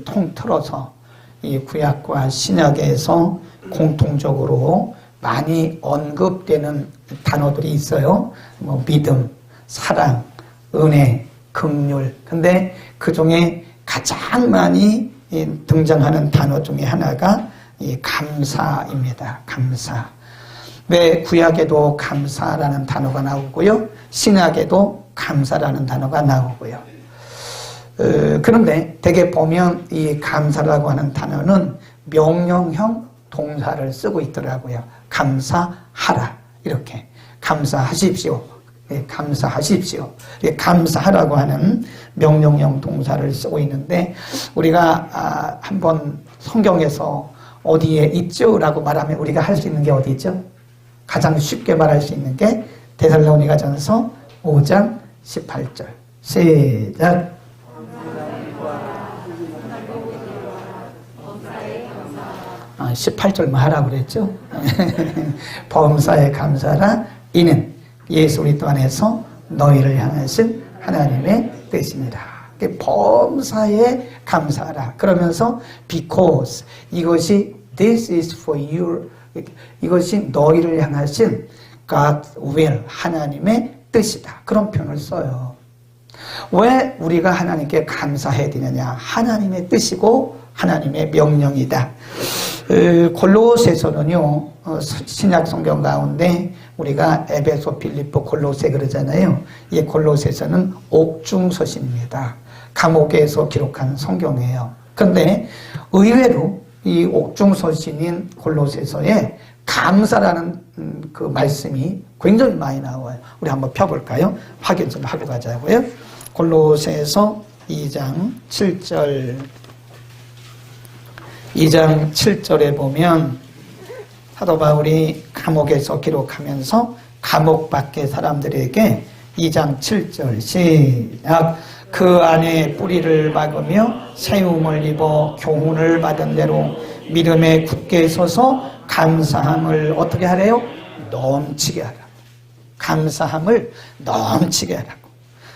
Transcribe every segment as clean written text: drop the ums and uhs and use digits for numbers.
통틀어서 이 구약과 신약에서 공통적으로 많이 언급되는 단어들이 있어요. 뭐 믿음, 사랑, 은혜, 긍휼. 근데 그 중에 가장 많이 등장하는 단어 중에 하나가 이 감사입니다. 감사. 왜 구약에도 감사라는 단어가 나오고요. 신약에도 감사라는 단어가 나오고요. 그런데 대개 보면 이 감사라고 하는 단어는 명령형 동사를 쓰고 있더라고요. 감사하라. 이렇게. 감사하십시오. 감사하십시오. 감사하라고 하는 명령형 동사를 쓰고 있는데 우리가 한번 성경에서 어디에 있죠? 라고 말하면 우리가 할 수 있는 게 어디 있죠? 가장 쉽게 말할 수 있는 게 데살로니가전서 5장 18절. 시작. 18절만 하라고 그랬죠? 범사에 감사라. 이는 예수 그리스도 안에서 너희를 향하신 하나님의 뜻입니다. 범사에 감사하라. 그러면서 because 이것이 this is for you. 이것이 너희를 향하신 God's will 하나님의 뜻이다. 그런 표현을 써요. 왜 우리가 하나님께 감사해야 되느냐? 하나님의 뜻이고 하나님의 명령이다. 골로새서는요, 신약 성경 가운데 우리가 에베소, 빌립보, 골로새 그러잖아요. 이 골로새서는 옥중서신입니다. 감옥에서 기록한 성경이에요. 그런데 의외로 이 옥중서신인 골로새서에 감사라는 그 말씀이 굉장히 많이 나와요. 우리 한번 펴볼까요? 확인 좀 하고 가자고요. 골로새서 2장 7절. 2장 7절에 보면 사도 바울이 감옥에서 기록하면서 감옥 밖의 사람들에게 2장 7절 시작. 그 안에 뿌리를 박으며 세움을 입어 교훈을 받은 대로 믿음에 굳게 서서 감사함을 어떻게 하래요? 넘치게 하라고. 감사함을 넘치게 하라고.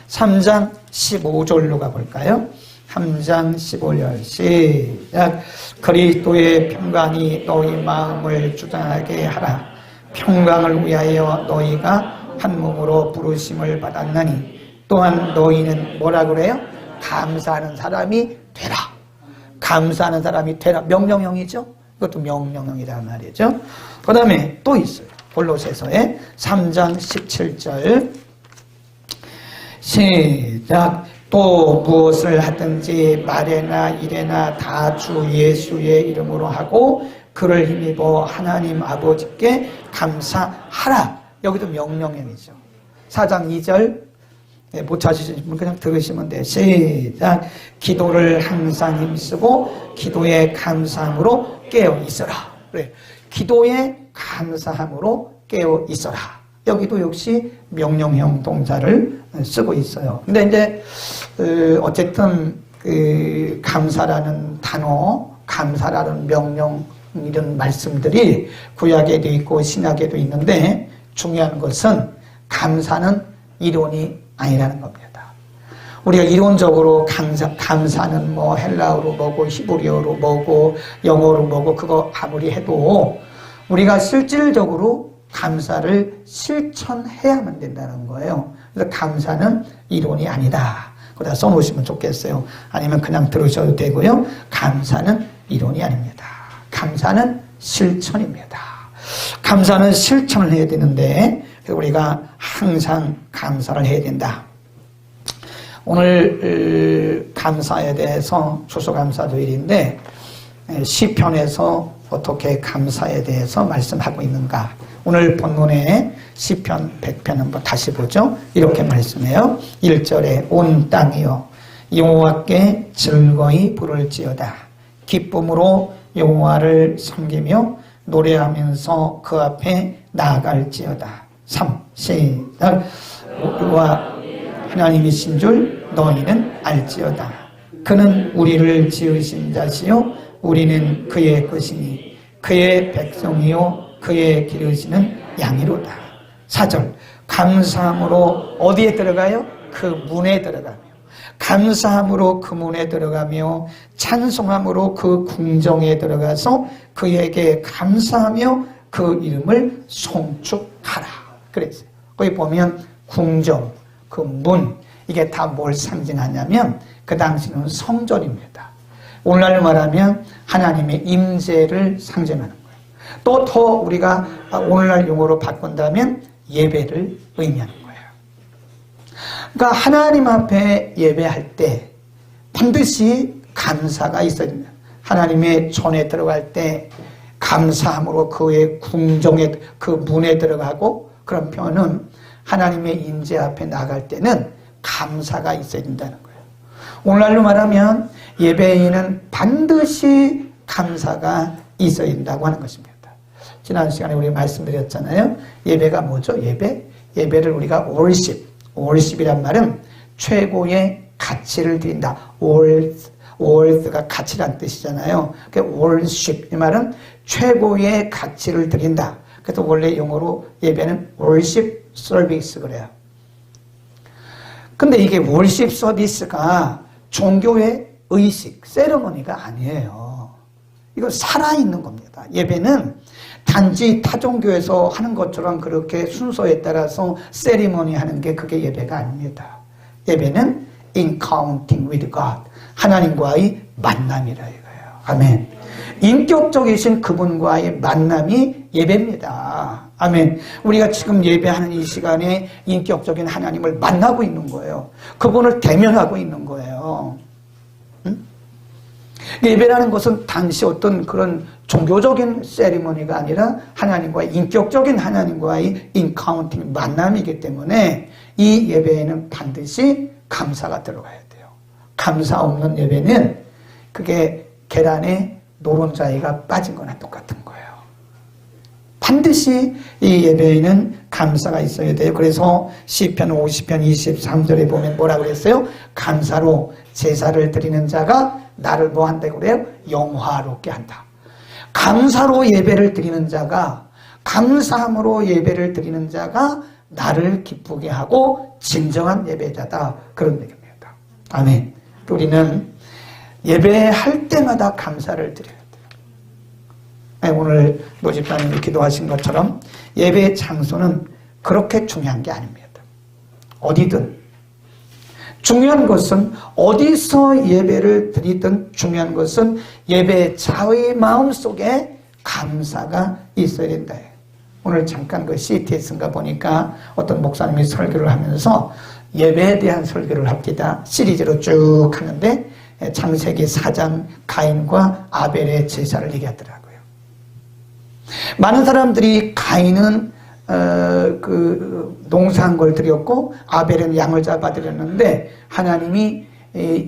3장 15절로 가볼까요? 3장 15절 시작. 그리스도의 평강이 너희 마음을 주장하게 하라. 평강을 위하여 너희가 한 몸으로 부르심을 받았나니 또한 너희는 뭐라 그래요? 감사하는 사람이 되라. 감사하는 사람이 되라. 명령형이죠. 이것도 명령형이란 말이죠. 그 다음에 또 있어요. 골로새서에 3장 17절 시작. 또 무엇을 하든지 말에나 일에나 다 주 예수의 이름으로 하고 그를 힘입어 하나님 아버지께 감사하라. 여기도 명령형이죠. 4장 2절 못 찾으시는 분 그냥 들으시면 돼요. 시작. 기도를 항상 힘쓰고 기도에 감사함으로 깨어 있어라. 그래. 기도에 감사함으로 깨어 있어라. 여기도 역시 명령형 동사를 쓰고 있어요. 근데 이제 어쨌든 그 감사라는 단어, 감사라는 명령 이런 말씀들이 구약에도 있고 신약에도 있는데 중요한 것은 감사는 이론이 아니라는 겁니다. 우리가 이론적으로 감사는 뭐 헬라어로 뭐고 히브리어로 뭐고 영어로 뭐고 그거 아무리 해도 우리가 실질적으로 감사를 실천해야만 된다는 거예요. 그래서 감사는 이론이 아니다. 거기다 써놓으시면 좋겠어요. 아니면 그냥 들으셔도 되고요. 감사는 이론이 아닙니다. 감사는 실천입니다. 감사는 실천을 해야 되는데 우리가 항상 감사를 해야 된다. 오늘 감사에 대해서 추수감사주일인데 시편에서 어떻게 감사에 대해서 말씀하고 있는가. 오늘 본문에 시편 100편 한번 다시 보죠. 이렇게 말씀해요. 1절에 온 땅이여 여호와께 즐거이 부를지어다. 기쁨으로 여호와를 섬기며 노래하면서 그 앞에 나아갈지어다. 3. 시작. 여호와 하나님이신 줄 너희는 알지어다. 그는 우리를 지으신 자시요 우리는 그의 것이니 그의 백성이요 그의 기르시는 양이로다. 4절 감사함으로 어디에 들어가요? 그 문에 들어가며 감사함으로 그 문에 들어가며 찬송함으로 그 궁정에 들어가서 그에게 감사하며 그 이름을 송축하라. 그랬어요. 거기 보면 궁정, 그 문, 이게 다 뭘 상징하냐면 그 당시는 성전입니다. 오늘날 말하면 하나님의 임재를 상징하는 거예요. 또 더 우리가 오늘날 용어로 바꾼다면 예배를 의미하는 거예요. 그러니까 하나님 앞에 예배할 때 반드시 감사가 있어야 됩니다. 하나님의 전에 들어갈 때 감사함으로 그의 궁정에, 그 문에 들어가고, 그런 표현은 하나님의 임재 앞에 나갈 때는 감사가 있어야 된다는 거예요. 오늘날로 말하면 예배에는 반드시 감사가 있어야 된다고 하는 것입니다. 지난 시간에 우리 말씀드렸잖아요. 예배가 뭐죠? 예배를 우리가 worship이란 말은 최고의 가치를 드린다. worth가 가치란 뜻이잖아요. worship, 이 말은 최고의 가치를 드린다. 그래서 원래 영어로 예배는 worship service 그래요. 근데 이게 worship service가 종교의 의식, 세레머니가 아니에요. 이거 살아있는 겁니다. 예배는 단지 타종교에서 하는 것처럼 그렇게 순서에 따라서 세리머니 하는 게 그게 예배가 아닙니다. 예배는 encountering with God, 하나님과의 만남이라 이거예요. 아멘. 인격적이신 그분과의 만남이 예배입니다. 아멘. 우리가 지금 예배하는 이 시간에 인격적인 하나님을 만나고 있는 거예요. 그분을 대면하고 있는 거예요. 예배라는 것은 당시 어떤 그런 종교적인 세리머니가 아니라 하나님과의 인격적인 하나님과의 인카운팅 만남이기 때문에 이 예배에는 반드시 감사가 들어가야 돼요. 감사 없는 예배는 그게 계란에 노른자이가 빠진 거나 똑같은 거예요. 반드시 이 예배에는 감사가 있어야 돼요. 그래서 시편 50편 23절에 보면 뭐라 그랬어요? 감사로 제사를 드리는 자가 나를 뭐 한다고 그래요? 영화롭게 한다. 감사로 예배를 드리는 자가, 감사함으로 예배를 드리는 자가 나를 기쁘게 하고 진정한 예배자다. 그런 얘기입니다. 아멘. 우리는 예배할 때마다 감사를 드려야 돼요. 오늘 노집사님이 기도하신 것처럼 예배의 장소는 그렇게 중요한 게 아닙니다. 어디든. 중요한 것은 어디서 예배를 드리든 중요한 것은 예배자의 마음속에 감사가 있어야 된다. 오늘 잠깐 그 CTS인가 보니까 어떤 목사님이 설교를 하면서 예배에 대한 설교를 합니다. 시리즈로 쭉 하는데 창세기 4장 가인과 아벨의 제사를 얘기하더라고요. 많은 사람들이 가인은 농사한 걸 드렸고 아벨은 양을 잡아 드렸는데 하나님이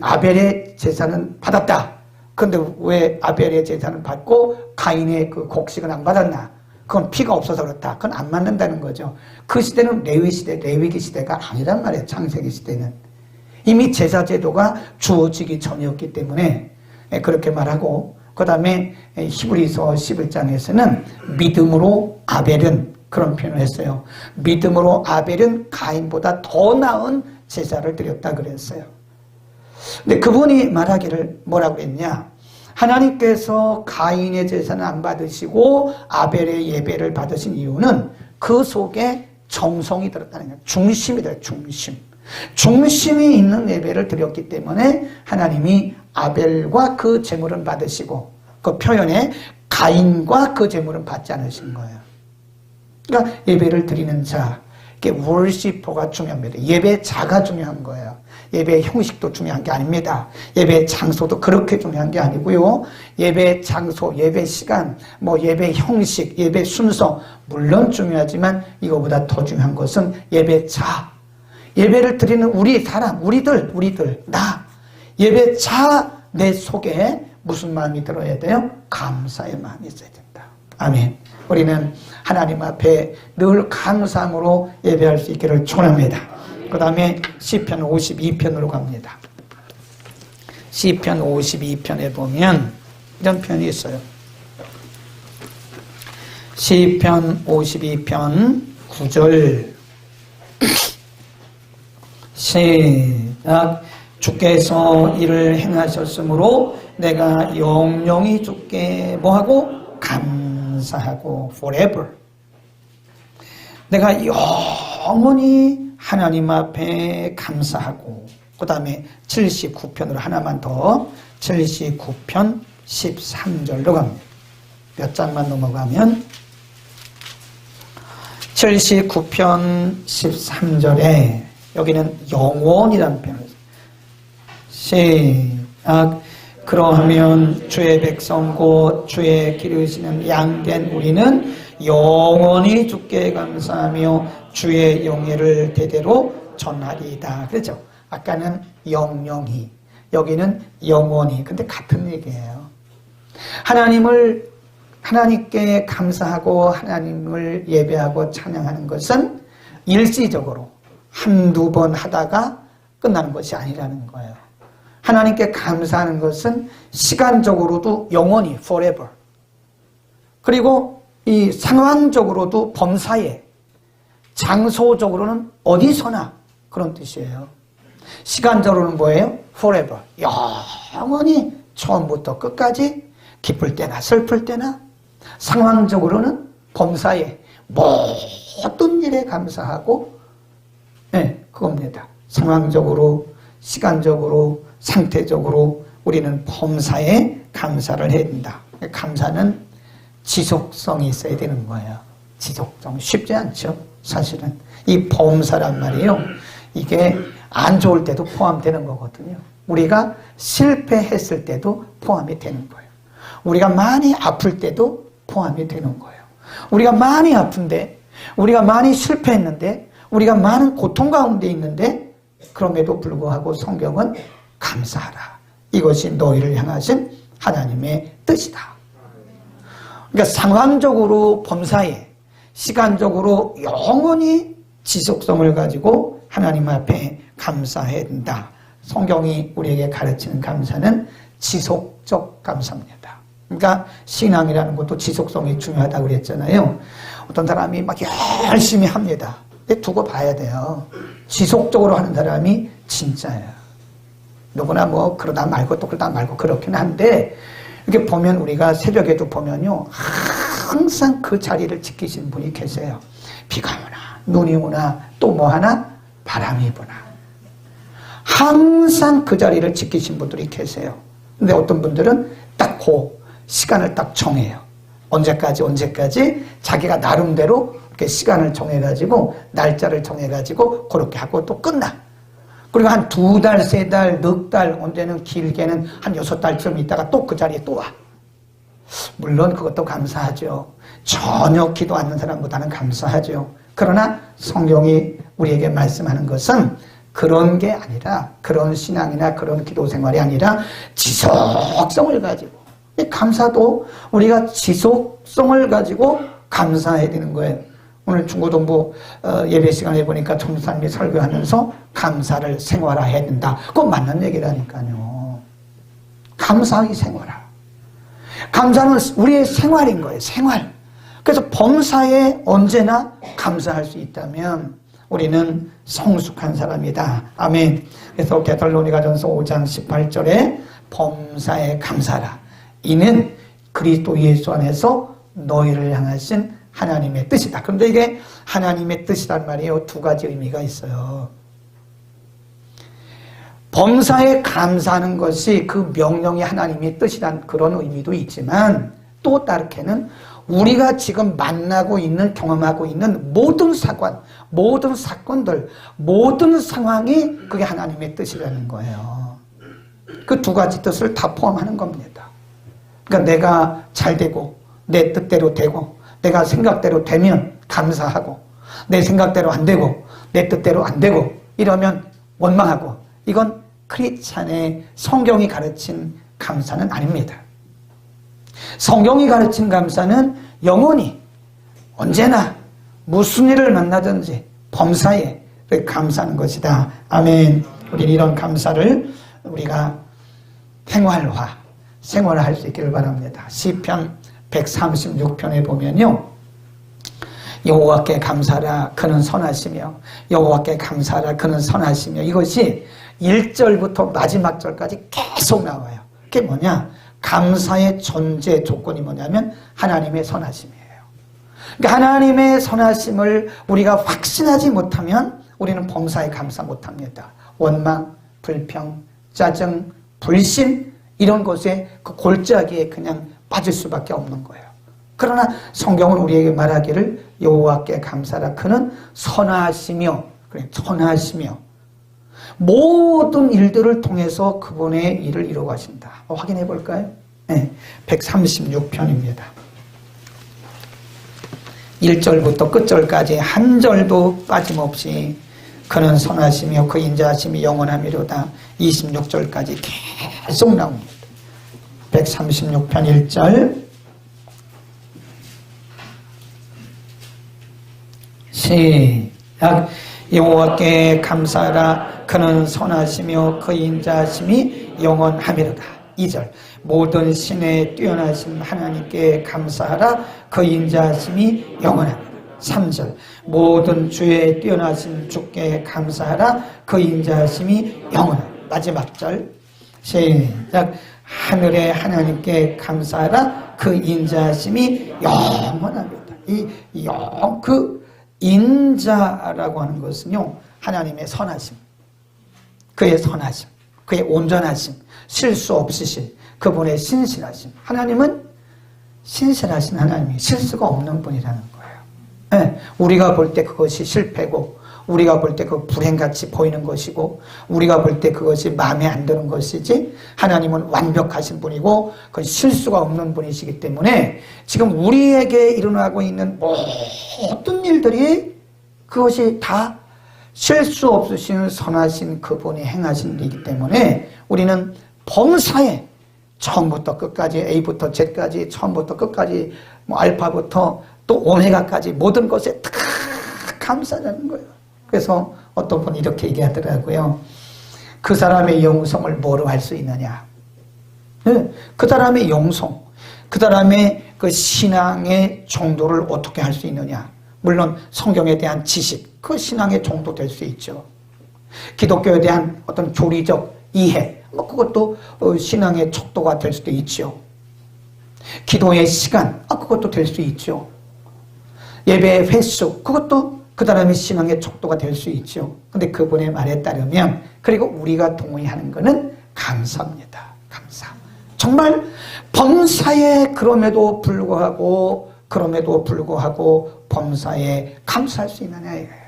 아벨의 제사는 받았다. 그런데 왜 아벨의 제사는 받고 가인의 그 곡식은 안 받았나? 그건 피가 없어서 그렇다. 그건 안 맞는다는 거죠. 그 시대는 레위기 시대가 아니란 말이에요. 창세기 시대는 이미 제사 제도가 주어지기 전이었기 때문에 그렇게 말하고, 그 다음에 히브리서 11장에서는 믿음으로 아벨은 그런 표현을 했어요. 믿음으로 아벨은 가인보다 더 나은 제사를 드렸다 그랬어요. 근데 그분이 말하기를 뭐라고 했냐? 하나님께서 가인의 제사는 안 받으시고 아벨의 예배를 받으신 이유는 그 속에 정성이 들었다는 거예요. 중심이 들어요. 중심이 있는 예배를 드렸기 때문에 하나님이 아벨과 그 제물은 받으시고, 그 표현에 가인과 그 제물은 받지 않으신 거예요. 그러니까 예배를 드리는 자, 이게 월시퍼가 중요합니다. 예배자가 중요한 거예요. 예배 형식도 중요한 게 아닙니다. 예배 장소도 그렇게 중요한 게 아니고요. 예배 장소, 예배 시간, 예배 형식, 예배 순서 물론 중요하지만 이거보다 더 중요한 것은 예배자. 예배를 드리는 우리 사람, 우리들, 나. 예배자 내 속에 무슨 마음이 들어야 돼요? 감사의 마음이 있어야 된다. 아멘. 우리는 하나님 앞에 늘 감사함으로 예배할 수 있기를 축원합니다. 그 다음에 시편 52편으로 갑니다. 시편 52편에 보면 이런 편이 있어요. 시편 52편 9절 시작. 주께서 이를 행하셨으므로 내가 영영이 주께 뭐하고? 감사하고 forever. 내가 영원히 하나님 앞에 감사하고. 그 다음에 79편으로 하나만 더 79편 13절로 갑니다. 몇 장만 넘어가면 79편 13절에 여기는 영원이라는 표현을 시작. 그러하면 주의 백성 곧 주의 기르시는 양된 우리는 영원히 주께 감사하며 주의 영예를 대대로 전하리이다. 그렇죠? 아까는 영영히, 여기는 영원히. 근데 같은 얘기예요. 하나님께 감사하고 하나님을 예배하고 찬양하는 것은 일시적으로 한두 번 하다가 끝나는 것이 아니라는 거예요. 하나님께 감사하는 것은 시간적으로도 영원히 forever. 그리고 이 상황적으로도 범사에, 장소적으로는 어디서나 그런 뜻이에요. 시간적으로는 뭐예요? forever. 영원히 처음부터 끝까지 기쁠 때나 슬플 때나, 상황적으로는 범사에 모든 일에 감사하고, 네, 그겁니다. 상황적으로, 시간적으로, 상태적으로 우리는 범사에 감사를 해야 된다. 감사는 지속성이 있어야 되는 거예요. 지속성. 쉽지 않죠. 사실은. 이 범사란 말이에요. 이게 안 좋을 때도 포함되는 거거든요. 우리가 실패했을 때도 포함이 되는 거예요. 우리가 많이 아플 때도 포함이 되는 거예요. 우리가 많이 아픈데, 우리가 많이 실패했는데, 우리가 많은 고통 가운데 있는데, 그럼에도 불구하고 성경은 감사하라. 이것이 너희를 향하신 하나님의 뜻이다. 그러니까 상황적으로 범사에, 시간적으로 영원히 지속성을 가지고 하나님 앞에 감사해야 된다. 성경이 우리에게 가르치는 감사는 지속적 감사입니다. 그러니까 신앙이라는 것도 지속성이 중요하다고 그랬잖아요. 어떤 사람이 막 열심히 합니다. 근데 두고 봐야 돼요. 지속적으로 하는 사람이 진짜예요. 누구나 뭐 그러다 말고 또 그러다 말고 그렇긴 한데, 이렇게 보면 우리가 새벽에도 보면요, 항상 그 자리를 지키시는 분이 계세요. 비가 오나 눈이 오나 또 뭐 하나 바람이 부나 항상 그 자리를 지키신 분들이 계세요. 근데 어떤 분들은 딱 그 시간을 딱 정해요. 언제까지 자기가 나름대로 이렇게 시간을 정해가지고 날짜를 정해가지고 그렇게 하고 또 끝나. 그리고 한 2달, 3달, 넉 달, 언제는 길게는 한 6달쯤 있다가 또 그 자리에 또 와. 물론 그것도 감사하죠. 전혀 기도 않는 사람보다는 감사하죠. 그러나 성경이 우리에게 말씀하는 것은 그런 게 아니라, 그런 신앙이나 그런 기도 생활이 아니라 지속성을 가지고, 감사도 우리가 지속성을 가지고 감사해야 되는 거예요. 오늘 중고등부 예배 시간에 보니까 전사님이 설교하면서 감사를 생활화해야 된다. 그건 맞는 얘기라니까요. 감사하기 생활화. 감사는 우리의 생활인 거예요. 생활. 그래서 범사에 언제나 감사할 수 있다면 우리는 성숙한 사람이다. 아멘. 그래서 데살로니가전서 5장 18절에 범사에 감사라. 이는 그리스도 예수 안에서 너희를 향하신 하나님의 뜻이다. 그런데 이게 하나님의 뜻이란 말이에요. 2가지 의미가 있어요. 범사에 감사하는 것이 그 명령이 하나님의 뜻이란 그런 의미도 있지만, 또 다르게는 우리가 지금 만나고 있는, 경험하고 있는 모든 사건, 모든 사건들, 모든 상황이 그게 하나님의 뜻이라는 거예요. 그 2가지 뜻을 다 포함하는 겁니다. 그러니까 내가 잘 되고, 내 뜻대로 되고, 내가 생각대로 되면 감사하고, 내 생각대로 안 되고, 내 뜻대로 안 되고, 이러면 원망하고, 이건 크리스찬의 성경이 가르친 감사는 아닙니다. 성경이 가르친 감사는 영원히, 언제나, 무슨 일을 만나든지 범사에 감사하는 것이다. 아멘. 우리는 이런 감사를 우리가 생활화할 수 있기를 바랍니다. 시편 136편에 보면요, 여호와께 감사하라 그는 선하시며, 여호와께 감사하라 그는 선하시며, 이것이 1절부터 마지막 절까지 계속 나와요. 그게 뭐냐? 감사의 전제 조건이 뭐냐면 하나님의 선하심이에요. 그러니까 하나님의 선하심을 우리가 확신하지 못하면 우리는 범사에 감사 못합니다. 원망, 불평, 짜증, 불신 이런 것에 그 골짜기에 그냥 빠질 수밖에 없는 거예요. 그러나 성경은 우리에게 말하기를 여호와께 감사라. 그는 선하시며, 그래, 선하시며 모든 일들을 통해서 그분의 일을 이루어 가신다. 확인해 볼까요? 네, 136편입니다. 1절부터 끝절까지 한 절도 빠짐없이 그는 선하시며 그 인자하심이 영원하미로다. 26절까지 계속 나옵니다. 136편 1절 시작. 여호와께 감사하라. 그는 선하시며 그 인자하심이 영원하미로다. 2절 모든 신의 뛰어나신 하나님께 감사하라. 그 인자하심이 영원하미로다. 3절 모든 주의 뛰어나신 주께 감사하라. 그 인자하심이 영원하다. 마지막 절 시작. 하늘의 하나님께 감사하라. 그 인자하심이 영원하다. 그 인자라고 하는 것은요, 하나님의 선하심, 그의 선하심, 그의 온전하심, 실수 없으신 그분의 신실하심. 하나님은 신실하신 하나님이 실수가 없는 분이라는 거예요. 네, 우리가 볼 때 그것이 실패고, 우리가 볼 때 그 불행같이 보이는 것이고, 우리가 볼 때 그것이 마음에 안 드는 것이지, 하나님은 완벽하신 분이고 그 실수가 없는 분이시기 때문에 지금 우리에게 일어나고 있는 모든 일들이 그것이 다 실수 없으신 선하신 그분이 행하신 일이기 때문에 우리는 범사에 처음부터 끝까지 A부터 Z까지 처음부터 끝까지 뭐 알파부터 또 오메가까지 모든 것에 다 감사하는 거예요. 그래서 어떤 분이 이렇게 얘기하더라고요. 그 사람의 영성을 뭐로 할 수 있느냐? 네, 그 사람의 영성, 그 사람의 그 신앙의 정도를 어떻게 할 수 있느냐? 물론 성경에 대한 지식, 그 신앙의 정도 될 수 있죠. 기독교에 대한 어떤 교리적 이해, 뭐 그것도 신앙의 척도가 될 수도 있죠. 기도의 시간, 그것도 될 수 있죠. 예배의 횟수, 그것도 그 사람의 신앙의 척도가 될 수 있죠. 근데 그분의 말에 따르면, 그리고 우리가 동의하는 것은 감사입니다. 감사. 정말 범사에 그럼에도 불구하고 범사에 감사할 수 있느냐 이거예요.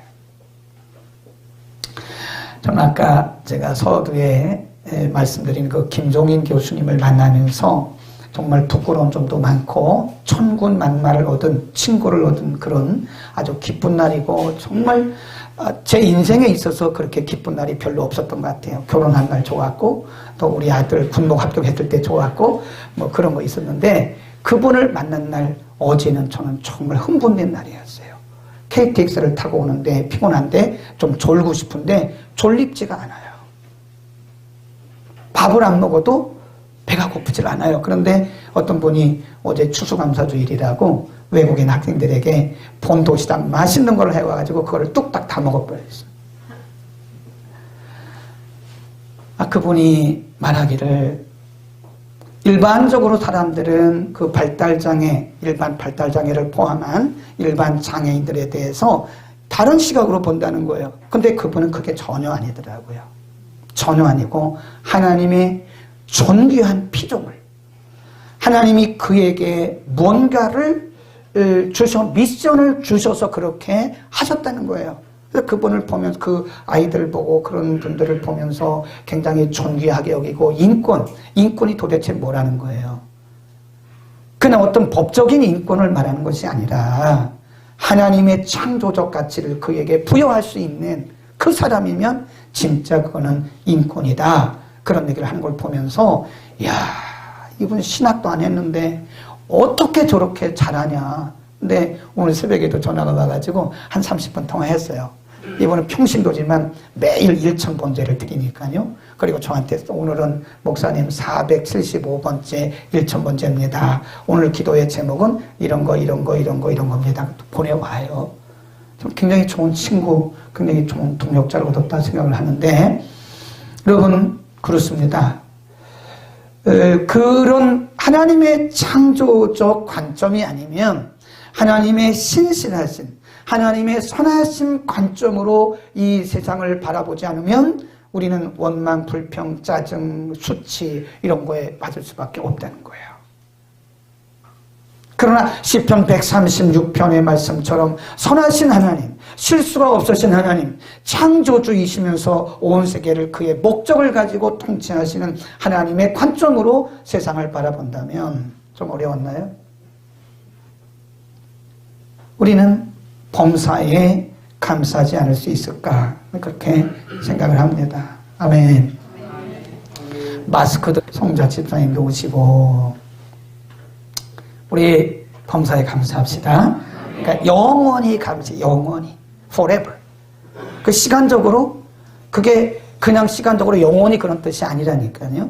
저는 아까 제가 서두에 말씀드린 그 김종인 교수님을 만나면서 정말 부끄러운 점도 많고 천군만마를 얻은, 친구를 얻은 그런 아주 기쁜 날이고, 정말 제 인생에 있어서 그렇게 기쁜 날이 별로 없었던 것 같아요. 결혼한 날 좋았고, 또 우리 아들 군목 합격했을 때 좋았고, 뭐 그런 거 있었는데, 그분을 만난 날 어제는 저는 정말 흥분된 날이었어요. KTX를 타고 오는데 피곤한데 좀 졸고 싶은데 졸립지가 않아요. 밥을 안 먹어도 배가 고프질 않아요. 그런데 어떤 분이 어제 추수감사주일이라고 외국인 학생들에게 본 도시락 맛있는 걸 해와가지고 그거를 뚝딱 다 먹어버렸어요. 그분이 말하기를 일반적으로 사람들은 그 발달장애, 일반 발달장애를 포함한 일반 장애인들에 대해서 다른 시각으로 본다는 거예요. 근데 그분은 그게 전혀 아니더라고요. 전혀 아니고 하나님의 존귀한 피조물, 하나님이 그에게 뭔가를 미션을 주셔서 그렇게 하셨다는 거예요. 그래서 그분을 보면서, 그 아이들 보고 그런 분들을 보면서 굉장히 존귀하게 여기고, 인권이 도대체 뭐라는 거예요? 그냥 어떤 법적인 인권을 말하는 것이 아니라 하나님의 창조적 가치를 그에게 부여할 수 있는 그 사람이면 진짜 그거는 인권이다. 그런 얘기를 하는 걸 보면서, 이야, 이분 신학도 안 했는데 어떻게 저렇게 잘하냐. 근데 오늘 새벽에도 전화가 와가지고 한 30분 통화했어요. 이분은 평신도지만 매일 1000번제를 드리니까요. 그리고 저한테 오늘은 목사님 475번째 1000번제입니다. 오늘 기도의 제목은 이런 겁니다. 보내와요. 좀 굉장히 좋은 친구, 굉장히 좋은 동역자를 얻었다 생각을 하는데, 여러분 그렇습니다. 그런 하나님의 창조적 관점이 아니면 하나님의 신실하신 하나님의 선하신 관점으로 이 세상을 바라보지 않으면 우리는 원망, 불평, 짜증, 수치 이런 거에 맞을 수밖에 없다는 거예요. 그러나 시편 136편의 말씀처럼 선하신 하나님, 실수가 없으신 하나님, 창조주이시면서 온 세계를 그의 목적을 가지고 통치하시는 하나님의 관점으로 세상을 바라본다면 좀 어려웠나요? 우리는 범사에 감사하지 않을 수 있을까? 그렇게 생각을 합니다. 아멘. 마스크도 성자 집사님도 오시고 우리 범사에 감사합시다. 그러니까 영원히 감사해. 영원히. forever. 그 시간적으로 그게 그냥 시간적으로 영원히 그런 뜻이 아니라니까요.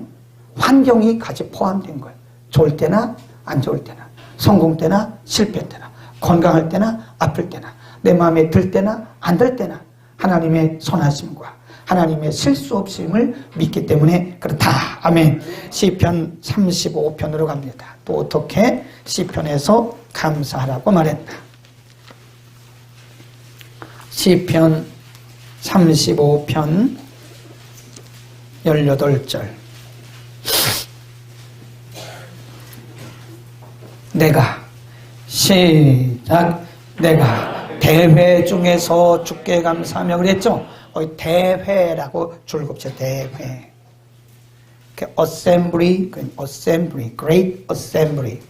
환경이 같이 포함된 거예요. 좋을 때나 안 좋을 때나 성공 때나 실패 때나 건강할 때나 아플 때나 내 마음에 들 때나 안 들 때나 하나님의 선하심과 하나님의 실수 없음을 믿기 때문에 그렇다. 아멘. 시편 35편으로 갑니다. 또 어떻게 시편에서 감사하라고 말했나. 시편 35편 18절. 내가 시작. 내가 대회 중에서 주께 감사하며 그랬죠. 대회라고 줄급죠. 대회. assembly, great assembly.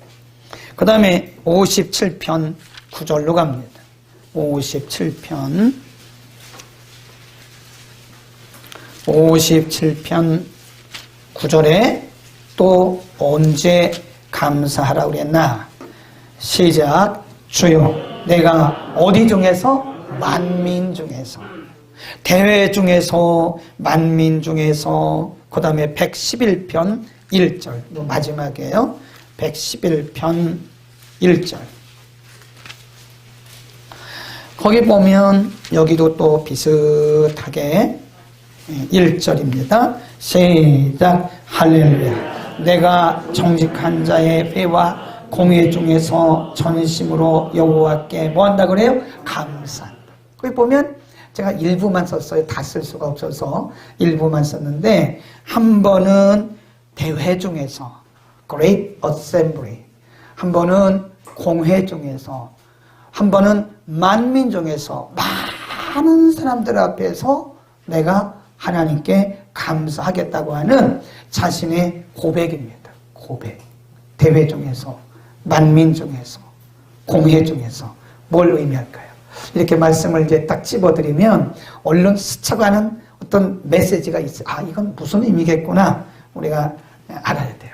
그 다음에 57편 9절로 갑니다. 57편 9절에 또 언제 감사하라고 그랬나? 시작. 주여, 내가 어디 중에서? 만민 중에서, 대회 중에서, 만민 중에서. 그 다음에 111편 1절 마지막이에요. 111편 1절. 거기 보면 여기도 또 비슷하게 1절입니다. 시작. 할렐루야. 내가 정직한 자의 회와 공회 중에서 전심으로 여호와께 뭐한다 그래요? 감사한다. 거기 보면 제가 일부만 썼어요. 다 쓸 수가 없어서 일부만 썼는데, 한 번은 대회 중에서 Great Assembly, 한 번은 공회 중에서, 한 번은 만민 중에서 많은 사람들 앞에서 내가 하나님께 감사하겠다고 하는 자신의 고백입니다. 고백. 대회 중에서, 만민 중에서, 공회 중에서 뭘 의미할까요? 이렇게 말씀을 이제 딱 집어드리면 얼른 스쳐가는 어떤 메시지가 있어요. 아, 이건 무슨 의미겠구나. 우리가 알아야 돼요.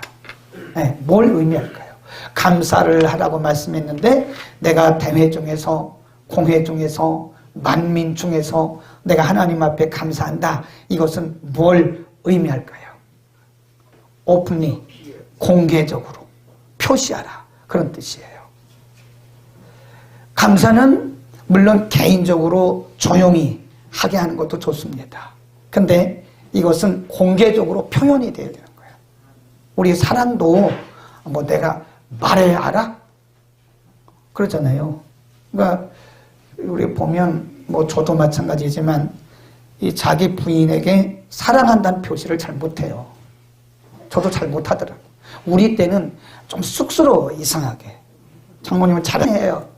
네, 뭘 의미할까요? 감사를 하라고 말씀했는데, 내가 대회 중에서, 공회 중에서, 만민 중에서 내가 하나님 앞에 감사한다. 이것은 뭘 의미할까요? 오픈리, 공개적으로 표시하라. 그런 뜻이에요. 감사는 물론 개인적으로 조용히 하게 하는 것도 좋습니다. 근데 이것은 공개적으로 표현이 되어야 되는 거예요. 우리 사랑도 뭐 내가 말해야 알아? 그러잖아요. 그러니까 우리 보면 뭐 저도 마찬가지지만 이 자기 부인에게 사랑한다는 표시를 잘 못해요. 저도 잘 못하더라고요. 우리 때는 좀 쑥스러워, 이상하게. 장모님은 잘해요.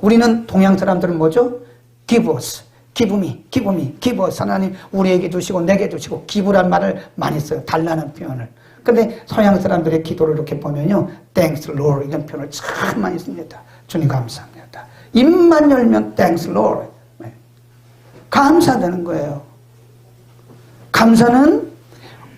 우리는 동양 사람들은 뭐죠? Give us, give me, give me, give us. 하나님 우리에게 주시고 내게 주시고, 기부란 말을 많이 써요. 달라는 표현을. 근데 서양 사람들의 기도를 이렇게 보면요, Thanks Lord 이런 표현을 참 많이 씁니다. 주님 감사합니다. 입만 열면 Thanks Lord. 네. 감사되는 거예요. 감사는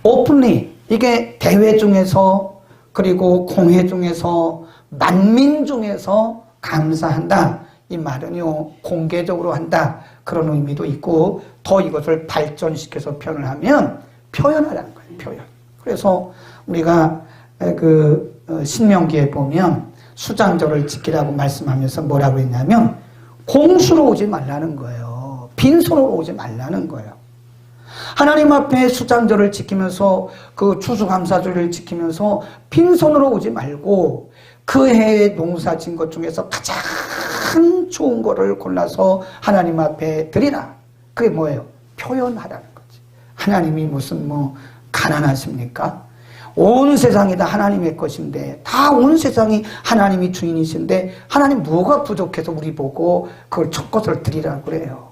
openly, 이게 대회 중에서, 그리고 공회 중에서, 만민 중에서 감사한다. 이 말은요, 공개적으로 한다. 그런 의미도 있고, 더 이것을 발전시켜서 표현을 하면 표현하라는 거예요. 표현. 그래서 우리가 신명기에 보면 수장절을 지키라고 말씀하면서 뭐라고 했냐면, 공수로 오지 말라는 거예요. 빈손으로 오지 말라는 거예요. 하나님 앞에 수장절을 지키면서 그 추수감사절을 지키면서 빈손으로 오지 말고 그 해에 농사 진 것 중에서 가장 좋은 거를 골라서 하나님 앞에 드리라. 그게 뭐예요? 표현하라는 거지. 하나님이 무슨 가난하십니까? 온 세상이 다 하나님의 것인데, 다 온 세상이 하나님이 주인이신데 하나님 뭐가 부족해서 우리 보고 그걸 첫 것을 드리라고 그래요.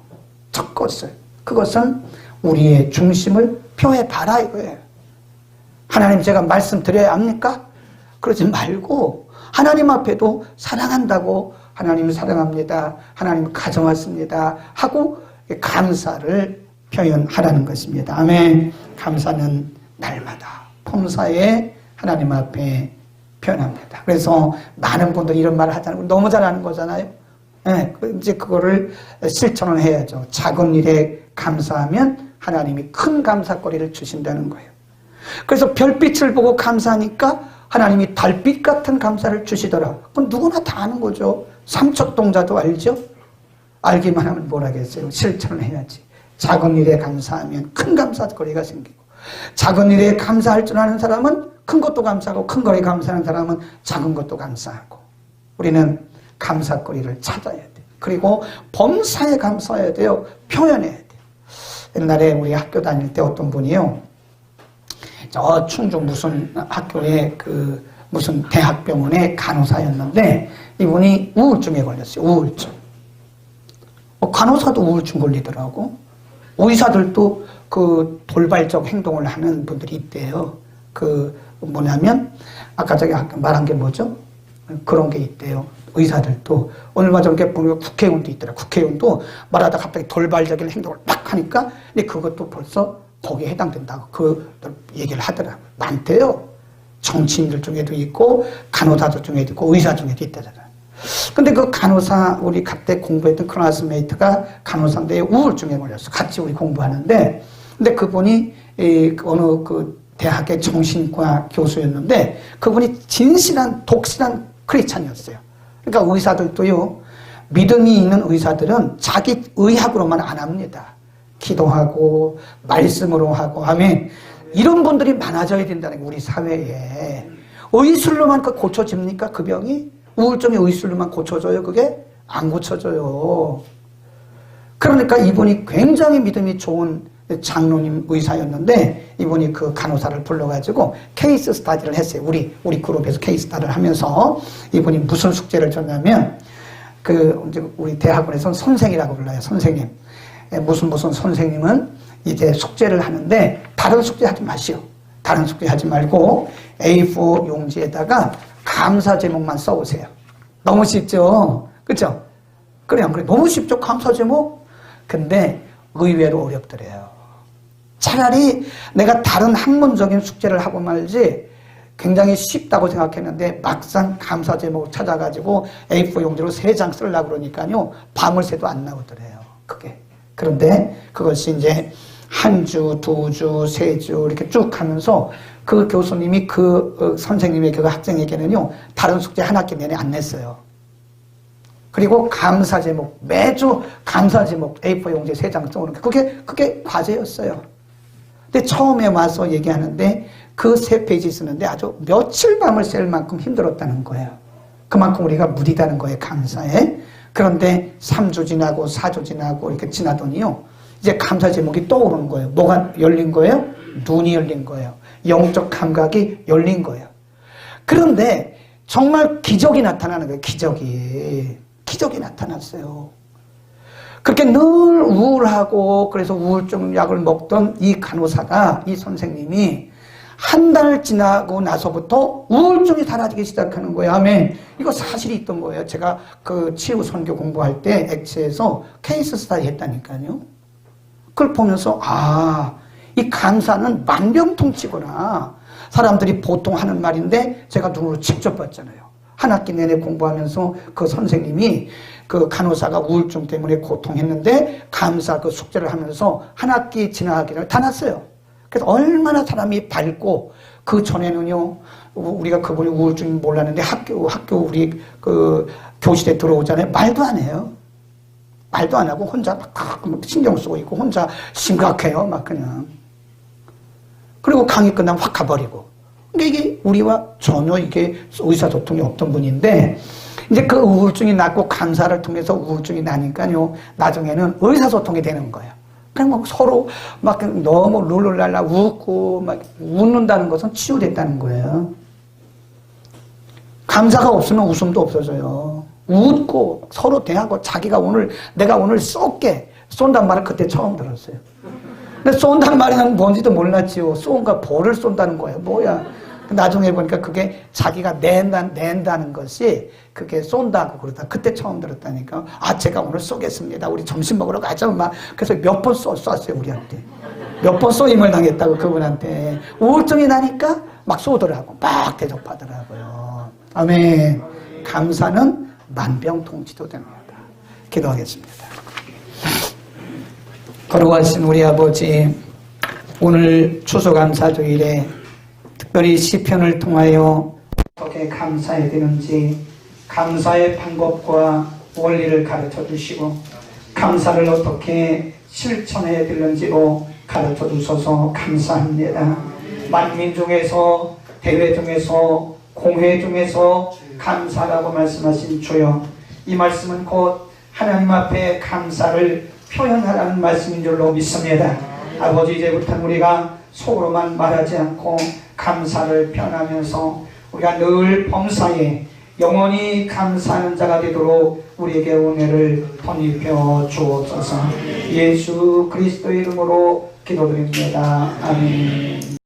첫 것을. 그것은 우리의 중심을 표해봐라 이거예요. 하나님 제가 말씀드려야 합니까? 그러지 말고 하나님 앞에도 사랑한다고, 하나님 사랑합니다, 하나님 가져왔습니다 하고 감사를 표현하라는 것입니다. 아멘. 감사는 날마다 범사에 하나님 앞에 표현합니다. 그래서 많은 분들이 이런 말을 하잖아요. 너무 잘하는 거잖아요. 네, 이제 그거를 실천을 해야죠. 작은 일에 감사하면 하나님이 큰 감사거리를 주신다는 거예요. 그래서 별빛을 보고 감사하니까 하나님이 달빛 같은 감사를 주시더라. 그건 누구나 다 아는 거죠. 삼척동자도 알죠? 알기만 하면 뭘 하겠어요. 실천을 해야지. 작은 일에 감사하면 큰 감사거리가 생기고, 작은 일에 감사할 줄 아는 사람은 큰 것도 감사하고, 큰 거에 감사하는 사람은 작은 것도 감사하고, 우리는 감사거리를 찾아야 돼요. 그리고 범사에 감사해야 돼요. 표현해야 돼요. 옛날에 우리 학교 다닐 때 어떤 분이요, 저 충주 무슨 학교에 무슨 대학병원의 간호사였는데 이분이 우울증에 걸렸어요. 우울증. 간호사도 우울증 걸리더라고. 의사들도 그 돌발적 행동을 하는 분들이 있대요. 뭐냐면 아까 저기 말한 게 뭐죠? 그런 게 있대요. 의사들도. 얼마 전에 보면 국회의원도 있더라. 국회의원도 말하다 갑자기 돌발적인 행동을 막 하니까, 근데 그것도 벌써 거기에 해당된다고 그 얘기를 하더라고요. 많대요. 정치인들 중에도 있고 간호사들 중에도 있고 의사 중에도 있다잖아요. 근데 그 간호사, 우리 그때 공부했던 클래스메이트가 간호사인데 우울증에 걸렸어. 같이 우리 공부하는데, 근데 그분이 어느 대학의 정신과 교수였는데 그분이 진실한 독실한 크리스찬이었어요. 그러니까 의사들도요, 믿음이 있는 의사들은 자기 의학으로만 안 합니다. 기도하고 말씀으로 하고 하면 이런 분들이 많아져야 된다는 게 우리 사회에. 의술로만 고쳐집니까? 그 병이? 우울증이 의술로만 고쳐져요? 그게? 안 고쳐져요. 그러니까 이분이 굉장히 믿음이 좋은 장로님 의사였는데 이분이 그 간호사를 불러가지고 케이스 스타디를 했어요. 우리 그룹에서 케이스 스타디를 하면서 이분이 무슨 숙제를 줬냐면 이제 우리 대학원에서는 선생이라고 불러요. 선생님. 무슨 선생님은 이제 숙제를 하는데 다른 숙제 하지 마시오. 다른 숙제 하지 말고 A4 용지에다가 감사 제목만 써오세요. 너무 쉽죠? 그렇죠? 그래요. 그래. 너무 쉽죠? 감사 제목? 근데 의외로 어렵더래요. 차라리 내가 다른 학문적인 숙제를 하고 말지 굉장히 쉽다고 생각했는데 막상 감사 제목을 찾아가지고 A4 용지로 3장 쓰려고 그러니까요. 밤을 새도 안 나오더래요. 그게. 그런데 그것이 이제 한 주, 2주, 3주 이렇게 쭉 하면서 그 교수님이 선생님의 그 학생에게는요, 다른 숙제 한 학기 내내 안 냈어요. 그리고 감사 제목, 매주 감사 제목 A4 용지에 3장 써오는 게 그게 과제였어요. 근데 처음에 와서 얘기하는데 그 3페이지 쓰는데 아주 며칠 밤을 샐 만큼 힘들었다는 거예요. 그만큼 우리가 무디다는 거예요, 감사에. 그런데 3주 지나고 4주 지나고 이렇게 지나더니요, 이제 감사 제목이 떠오르는 거예요. 뭐가 열린 거예요? 눈이 열린 거예요. 영적 감각이 열린 거예요. 그런데 정말 기적이 나타나는 거예요. 기적이 나타났어요. 그렇게 늘 우울하고 그래서 우울증 약을 먹던 이 간호사가, 이 선생님이 한 달 지나고 나서부터 우울증이 사라지기 시작하는 거예요. 아멘. 이거 사실이 있던 거예요. 제가 그 치유 선교 공부할 때 액체에서 케이스 스타디 했다니까요. 그걸 보면서 이 감사는 만병통치구나. 사람들이 보통 하는 말인데 제가 눈으로 직접 봤잖아요. 한 학기 내내 공부하면서 그 선생님이 그 간호사가 우울증 때문에 고통했는데 감사 그 숙제를 하면서 한 학기 지나기를 다 났어요. 그래서 얼마나 사람이 밝고, 그 전에는요, 우리가 그분이 우울증 몰랐는데 학교 우리 그 교실에 들어오잖아요. 말도 안 해요. 말도 안 하고 혼자 막 신경 쓰고 있고 혼자 심각해요. 막 그냥. 그리고 강의 끝나면 확 가버리고. 그러니까 이게 우리와 전혀 이게 의사소통이 없던 분인데 이제 그 우울증이 낫고 감사를 통해서 우울증이 나니까요. 나중에는 의사소통이 되는 거예요. 그냥 막 서로 막 너무 룰루랄라 웃고 막 웃는다는 것은 치유됐다는 거예요. 감사가 없으면 웃음도 없어져요. 웃고 서로 대하고 내가 오늘 쏜단 말을 그때 처음 들었어요. 근데 쏜다는 말이 뭔지도 몰랐지요. 쏜가 벌을 쏜다는 거예요. 뭐야. 나중에 보니까 그게 자기가 낸다는 것이 그게 쏜다고 그러다. 그때 처음 들었다니까. 제가 오늘 쏘겠습니다. 우리 점심 먹으러 가자. 막 그래서 몇 번 쐈어요, 우리한테. 몇 번 쏘임을 당했다고 그분한테. 우울증이 나니까 막 쏘더라고. 막 대접하더라고요. 아멘. 감사는 만병통치도 됩니다. 기도하겠습니다. 거룩하신 우리 아버지, 오늘 추수감사주일에 특별히 시편을 통하여 어떻게 감사해야 되는지 감사의 방법과 원리를 가르쳐 주시고 감사를 어떻게 실천해야 되는지로 가르쳐 주셔서 감사합니다. 만민 중에서 대회 중에서 공회 중에서 감사라고 말씀하신 주여, 이 말씀은 곧 하나님 앞에 감사를 표현하라는 말씀인 줄로 믿습니다. 아버지, 이제부터는 우리가 속으로만 말하지 않고 감사를 표현하면서 우리가 늘 범사에 영원히 감사하는 자가 되도록 우리에게 은혜를 덧입혀 주옵소서. 예수 그리스도의 이름으로 기도드립니다. 아멘.